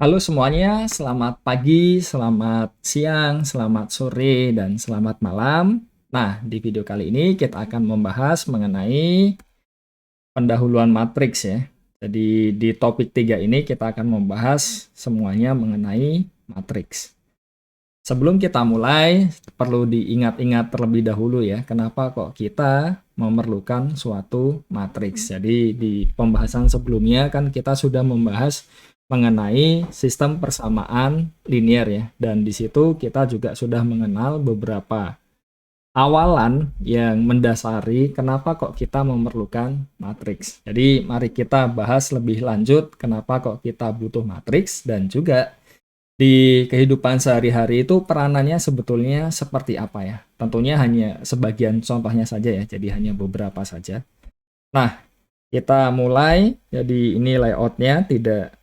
Halo semuanya, selamat pagi, selamat siang, selamat sore, dan selamat malam. Nah, di video kali ini kita akan membahas mengenai pendahuluan matriks ya. Jadi di topik 3 ini kita akan membahas semuanya mengenai matriks. Sebelum kita mulai, perlu diingat-ingat terlebih dahulu ya, kenapa kok kita memerlukan suatu matriks. Jadi di pembahasan sebelumnya kan kita sudah membahas mengenai sistem persamaan linear ya, dan di situ kita juga sudah mengenal beberapa awalan yang mendasari kenapa kok kita memerlukan matriks. Jadi mari kita bahas lebih lanjut kenapa kok kita butuh matriks dan juga di kehidupan sehari-hari itu peranannya sebetulnya seperti apa ya? Tentunya hanya sebagian contohnya saja ya, jadi hanya beberapa saja. Nah, kita mulai. Jadi ini layoutnya tidak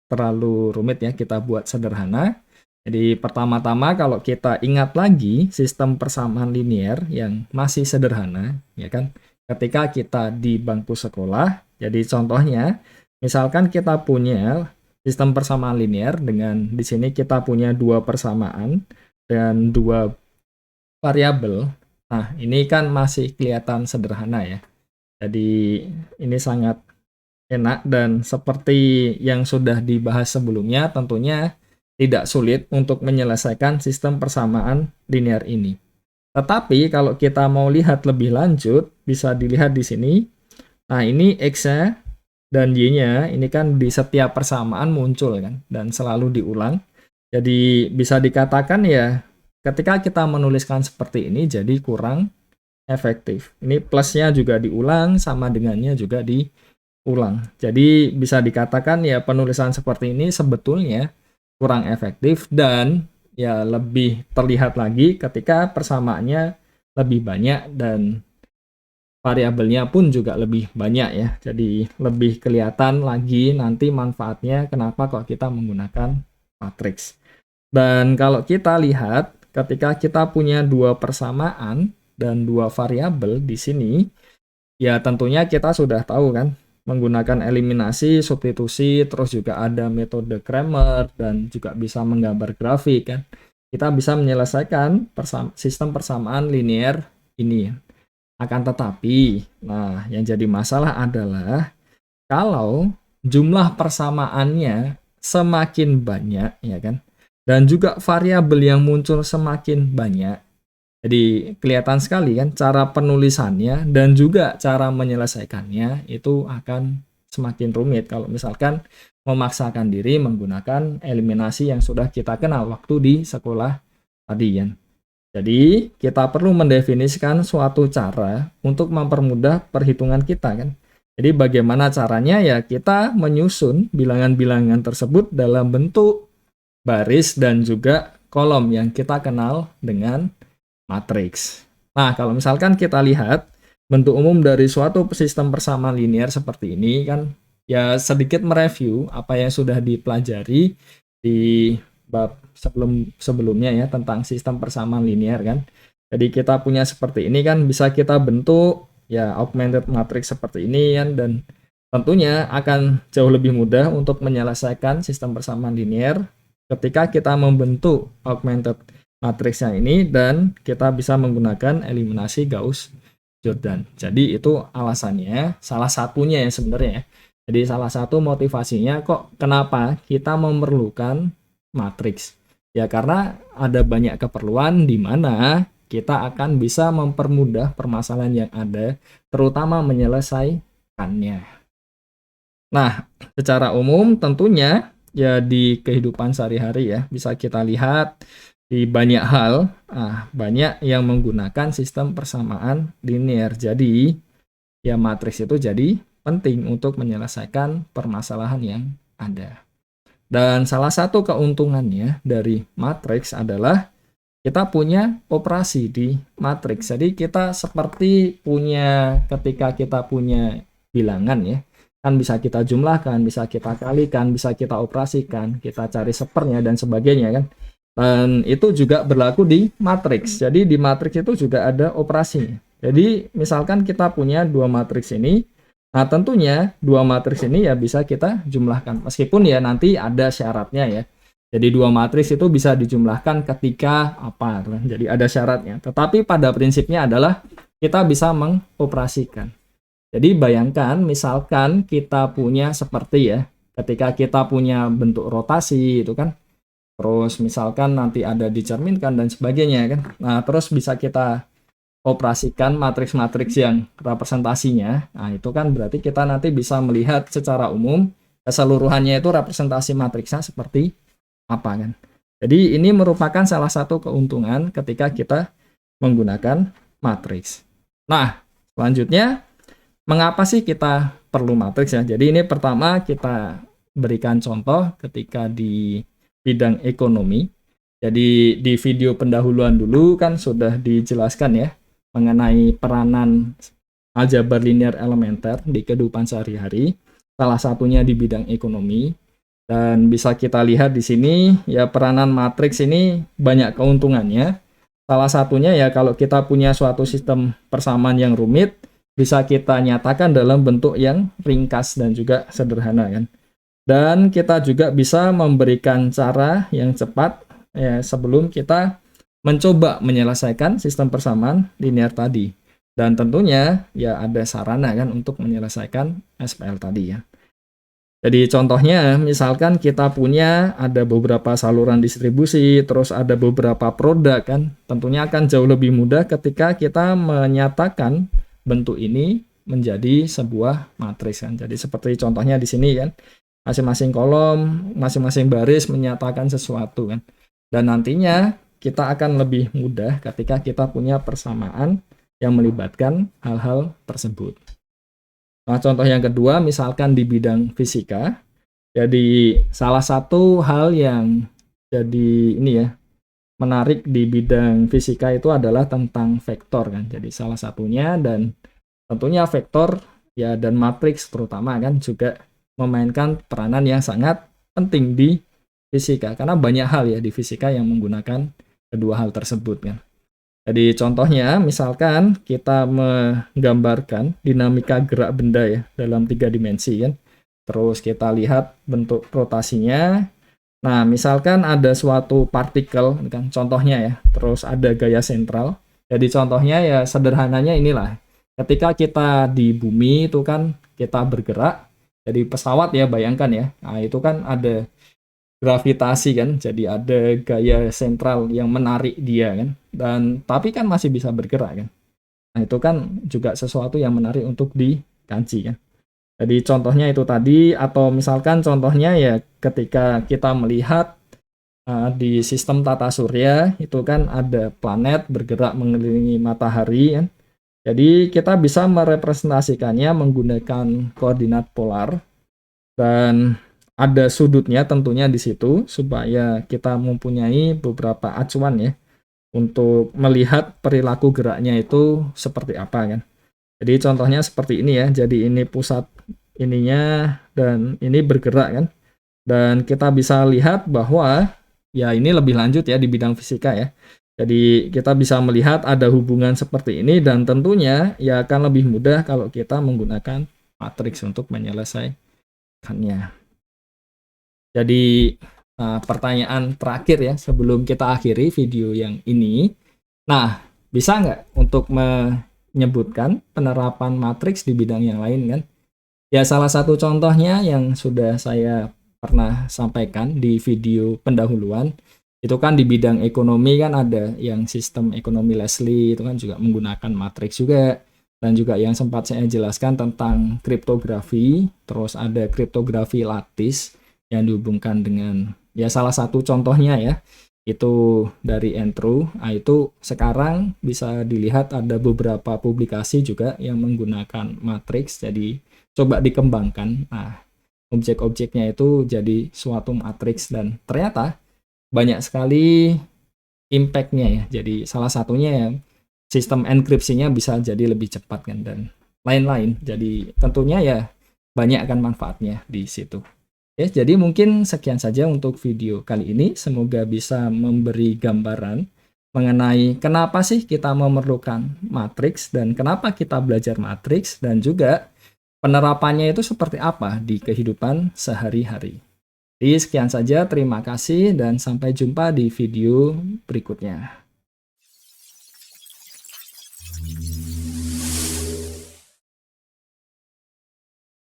terlalu rumit ya, kita buat sederhana. Jadi pertama-tama kalau kita ingat lagi sistem persamaan linear yang masih sederhana, ya kan? Ketika kita di bangku sekolah, jadi contohnya, misalkan kita punya sistem persamaan linear dengan di sini kita punya dua persamaan dan dua variabel. Nah, ini kan masih kelihatan sederhana ya. Jadi ini sangat enak dan seperti yang sudah dibahas sebelumnya, tentunya tidak sulit untuk menyelesaikan sistem persamaan linear ini. Tetapi kalau kita mau lihat lebih lanjut, bisa dilihat di sini. Nah, ini X-nya dan Y-nya ini kan di setiap persamaan muncul kan dan selalu diulang. Jadi bisa dikatakan ya ketika kita menuliskan seperti ini jadi kurang efektif. Ini plusnya juga diulang, sama dengannya juga diulang. Jadi bisa dikatakan ya penulisan seperti ini sebetulnya kurang efektif dan ya lebih terlihat lagi ketika persamaannya lebih banyak dan variabelnya pun juga lebih banyak ya. Jadi lebih kelihatan lagi nanti manfaatnya kenapa kok kita menggunakan matriks. Dan kalau kita lihat ketika kita punya dua persamaan dan dua variabel di sini, ya tentunya kita sudah tahu kan menggunakan eliminasi, substitusi, terus juga ada metode Cramer dan juga bisa menggambar grafik kan. Kita bisa menyelesaikan sistem persamaan linear ini. Akan tetapi, nah yang jadi masalah adalah kalau jumlah persamaannya semakin banyak ya kan, dan juga variabel yang muncul semakin banyak. Jadi kelihatan sekali kan cara penulisannya dan juga cara menyelesaikannya itu akan semakin rumit kalau misalkan memaksakan diri menggunakan eliminasi yang sudah kita kenal waktu di sekolah tadi kan. Jadi, kita perlu mendefinisikan suatu cara untuk mempermudah perhitungan kita kan. Jadi, bagaimana caranya ya kita menyusun bilangan-bilangan tersebut dalam bentuk baris dan juga kolom yang kita kenal dengan matriks. Nah, kalau misalkan kita lihat bentuk umum dari suatu sistem persamaan linear seperti ini kan ya sedikit mereview apa yang sudah dipelajari di bab sebelumnya ya tentang sistem persamaan linear kan. Jadi kita punya seperti ini kan bisa kita bentuk ya augmented matrix seperti ini kan, dan tentunya akan jauh lebih mudah untuk menyelesaikan sistem persamaan linear ketika kita membentuk augmented matriksnya ini dan kita bisa menggunakan eliminasi Gauss-Jordan. Jadi itu alasannya, salah satunya ya sebenarnya. Jadi salah satu motivasinya kok kenapa kita memerlukan matriks. Ya karena ada banyak keperluan di mana kita akan bisa mempermudah permasalahan yang ada, terutama menyelesaikannya. Nah, secara umum tentunya ya di kehidupan sehari-hari ya bisa kita lihat di banyak hal, banyak yang menggunakan sistem persamaan linear. Jadi, ya matriks itu jadi penting untuk menyelesaikan permasalahan yang ada. Dan salah satu keuntungannya dari matriks adalah kita punya operasi di matriks. Jadi kita seperti punya ketika kita punya bilangan ya, kan bisa kita jumlahkan, bisa kita kalikan, bisa kita operasikan, kita cari sepernya dan sebagainya kan. Dan itu juga berlaku di matriks. Jadi di matriks itu juga ada operasinya. Jadi misalkan kita punya dua matriks ini, Nah, tentunya dua matriks ini ya bisa kita jumlahkan. Meskipun ya nanti ada syaratnya ya. Jadi dua matriks itu bisa dijumlahkan ketika apa, kan? Jadi ada syaratnya. Tetapi pada prinsipnya adalah kita bisa mengoperasikan. Jadi bayangkan misalkan kita punya seperti ya, ketika kita punya bentuk rotasi itu kan, terus misalkan nanti ada dicerminkan dan sebagainya kan. Nah, terus bisa kita operasikan matriks-matriks yang representasinya. Nah, itu kan berarti kita nanti bisa melihat secara umum keseluruhannya itu representasi matriksnya seperti apa kan. Jadi ini merupakan salah satu keuntungan ketika kita menggunakan matriks. Nah, selanjutnya mengapa sih kita perlu matriks ya? Jadi ini pertama kita berikan contoh ketika di bidang ekonomi. Jadi di video pendahuluan dulu kan sudah dijelaskan ya mengenai peranan aljabar linear elementer di kehidupan sehari-hari. Salah satunya di bidang ekonomi. Dan bisa kita lihat di sini ya peranan matriks ini banyak keuntungannya. Salah satunya ya kalau kita punya suatu sistem persamaan yang rumit, bisa kita nyatakan dalam bentuk yang ringkas dan juga sederhana kan. Dan kita juga bisa memberikan cara yang cepat ya, sebelum kita mencoba menyelesaikan sistem persamaan linear tadi. Dan tentunya ya ada sarana kan untuk menyelesaikan SPL tadi ya. Jadi contohnya misalkan kita punya ada beberapa saluran distribusi, terus ada beberapa produk kan, tentunya akan jauh lebih mudah ketika kita menyatakan bentuk ini menjadi sebuah matriks kan. Jadi seperti contohnya di sini kan, masing-masing kolom, masing-masing baris menyatakan sesuatu kan. Dan nantinya kita akan lebih mudah ketika kita punya persamaan yang melibatkan hal-hal tersebut. Nah, contoh yang kedua, misalkan di bidang fisika, jadi salah satu hal yang jadi ini ya, menarik di bidang fisika itu adalah tentang vektor kan. Jadi salah satunya dan tentunya vektor ya dan matriks terutama kan juga memainkan peranan yang sangat penting di fisika karena banyak hal ya di fisika yang menggunakan kedua hal tersebut kan. Jadi contohnya misalkan kita menggambarkan dinamika gerak benda ya dalam 3 dimensi kan. Terus kita lihat bentuk rotasinya. Nah, misalkan ada suatu partikel kan contohnya ya. Terus ada gaya sentral. Jadi contohnya ya sederhananya inilah. Ketika kita di bumi itu kan kita bergerak. Jadi pesawat ya bayangkan ya. Nah, itu kan ada gravitasi kan, jadi ada gaya sentral yang menarik dia kan, dan tapi kan masih bisa bergerak kan. Nah itu kan juga sesuatu yang menarik untuk dikaji kan. Jadi contohnya itu tadi, atau misalkan contohnya ya ketika kita melihat di sistem tata surya itu kan ada planet bergerak mengelilingi matahari kan. Jadi kita bisa merepresentasikannya menggunakan koordinat polar dan ada sudutnya tentunya di situ supaya kita mempunyai beberapa acuan ya untuk melihat perilaku geraknya itu seperti apa kan. Jadi contohnya seperti ini ya. Jadi ini pusat ininya dan ini bergerak kan. Dan kita bisa lihat bahwa ya ini lebih lanjut ya di bidang fisika ya. Jadi kita bisa melihat ada hubungan seperti ini dan tentunya ya akan lebih mudah kalau kita menggunakan matriks untuk menyelesaikannya. Jadi pertanyaan terakhir ya sebelum kita akhiri video yang ini. Nah, bisa nggak untuk menyebutkan penerapan matriks di bidang yang lain kan? Ya salah satu contohnya yang sudah saya pernah sampaikan di video pendahuluan, itu kan di bidang ekonomi kan ada yang sistem ekonomi Leslie itu kan juga menggunakan matriks juga. Dan juga yang sempat saya jelaskan tentang kriptografi, terus ada kriptografi lattice yang dihubungkan dengan ya salah satu contohnya ya itu dari Andrew. Nah, itu sekarang bisa dilihat ada beberapa publikasi juga yang menggunakan matriks, jadi coba dikembangkan. Nah, objek-objeknya itu jadi suatu matriks dan ternyata banyak sekali impact-nya ya. Jadi salah satunya ya sistem enkripsinya bisa jadi lebih cepat kan dan lain-lain. Jadi tentunya ya banyak kan manfaatnya di situ. Jadi mungkin sekian saja untuk video kali ini. Semoga bisa memberi gambaran mengenai kenapa sih kita memerlukan matriks dan kenapa kita belajar matriks, dan juga penerapannya itu seperti apa di kehidupan sehari-hari. Jadi sekian saja, terima kasih dan sampai jumpa di video berikutnya.